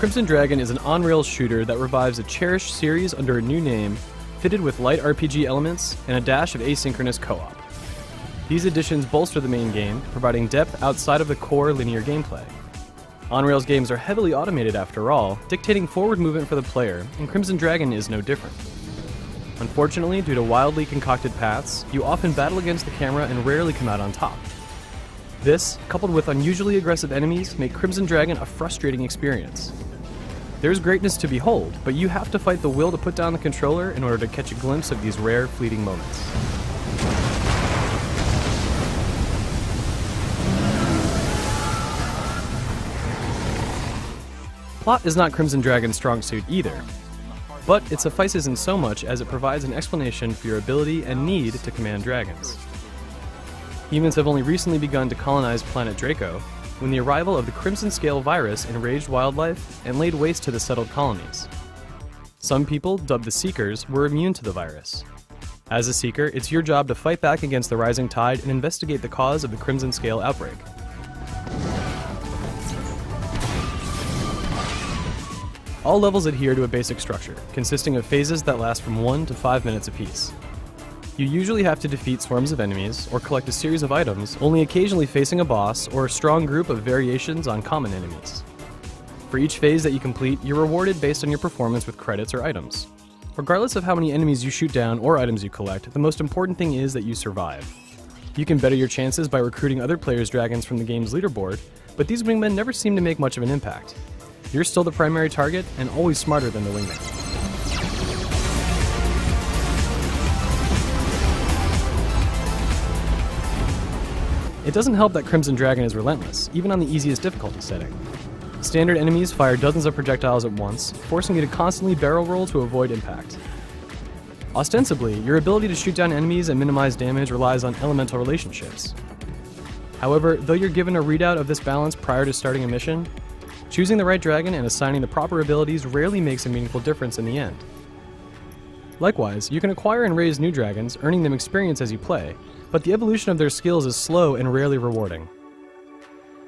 Crimson Dragon is an on-rails shooter that revives a cherished series under a new name, fitted with light RPG elements and a dash of asynchronous co-op. These additions bolster the main game, providing depth outside of the core linear gameplay. On-rails games are heavily automated after all, dictating forward movement for the player, and Crimson Dragon is no different. Unfortunately, due to wildly concocted paths, you often battle against the camera and rarely come out on top. This, coupled with unusually aggressive enemies, make Crimson Dragon a frustrating experience. There's greatness to behold, but you have to fight the will to put down the controller in order to catch a glimpse of these rare, fleeting moments. Plot is not Crimson Dragon's strong suit either, but it suffices in so much as it provides an explanation for your ability and need to command dragons. Humans have only recently begun to colonize planet Draco, when the arrival of the Crimson Scale virus enraged wildlife and laid waste to the settled colonies. Some people, dubbed the Seekers, were immune to the virus. As a Seeker, it's your job to fight back against the rising tide and investigate the cause of the Crimson Scale outbreak. All levels adhere to a basic structure, consisting of phases that last from 1 to 5 minutes apiece. You usually have to defeat swarms of enemies, or collect a series of items, only occasionally facing a boss or a strong group of variations on common enemies. For each phase that you complete, you're rewarded based on your performance with credits or items. Regardless of how many enemies you shoot down or items you collect, the most important thing is that you survive. You can better your chances by recruiting other players' dragons from the game's leaderboard, but these wingmen never seem to make much of an impact. You're still the primary target, and always smarter than the wingman. It doesn't help that Crimson Dragon is relentless, even on the easiest difficulty setting. Standard enemies fire dozens of projectiles at once, forcing you to constantly barrel roll to avoid impact. Ostensibly, your ability to shoot down enemies and minimize damage relies on elemental relationships. However, though you're given a readout of this balance prior to starting a mission, choosing the right dragon and assigning the proper abilities rarely makes a meaningful difference in the end. Likewise, you can acquire and raise new dragons, earning them experience as you play, but the evolution of their skills is slow and rarely rewarding.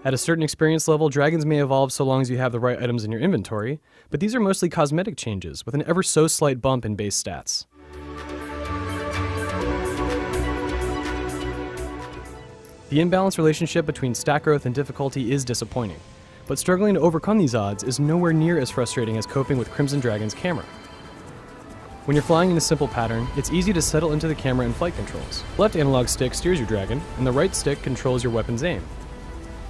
At a certain experience level, dragons may evolve so long as you have the right items in your inventory, but these are mostly cosmetic changes with an ever so slight bump in base stats. The imbalanced relationship between stat growth and difficulty is disappointing, but struggling to overcome these odds is nowhere near as frustrating as coping with Crimson Dragon's camera. When you're flying in a simple pattern, it's easy to settle into the camera and flight controls. The left analog stick steers your dragon, and the right stick controls your weapon's aim.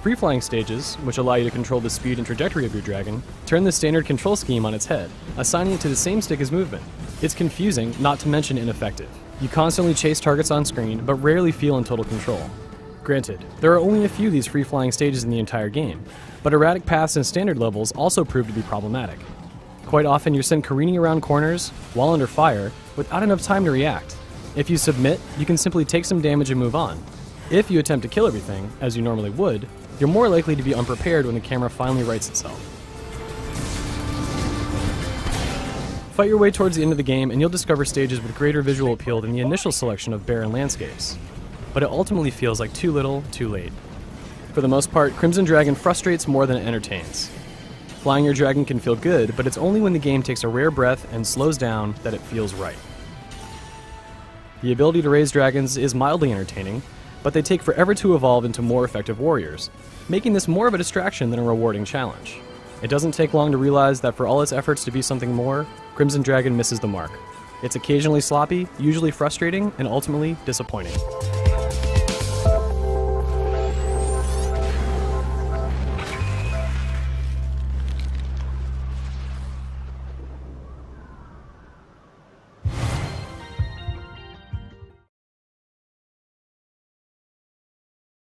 Free-flying stages, which allow you to control the speed and trajectory of your dragon, turn the standard control scheme on its head, assigning it to the same stick as movement. It's confusing, not to mention ineffective. You constantly chase targets on screen, but rarely feel in total control. Granted, there are only a few of these free-flying stages in the entire game, but erratic paths and standard levels also prove to be problematic. Quite often you're sent careening around corners, while under fire, without enough time to react. If you submit, you can simply take some damage and move on. If you attempt to kill everything, as you normally would, you're more likely to be unprepared when the camera finally rights itself. Fight your way towards the end of the game and you'll discover stages with greater visual appeal than the initial selection of barren landscapes. But it ultimately feels like too little, too late. For the most part, Crimson Dragon frustrates more than it entertains. Flying your dragon can feel good, but it's only when the game takes a rare breath and slows down that it feels right. The ability to raise dragons is mildly entertaining, but they take forever to evolve into more effective warriors, making this more of a distraction than a rewarding challenge. It doesn't take long to realize that for all its efforts to be something more, Crimson Dragon misses the mark. It's occasionally sloppy, usually frustrating, and ultimately disappointing.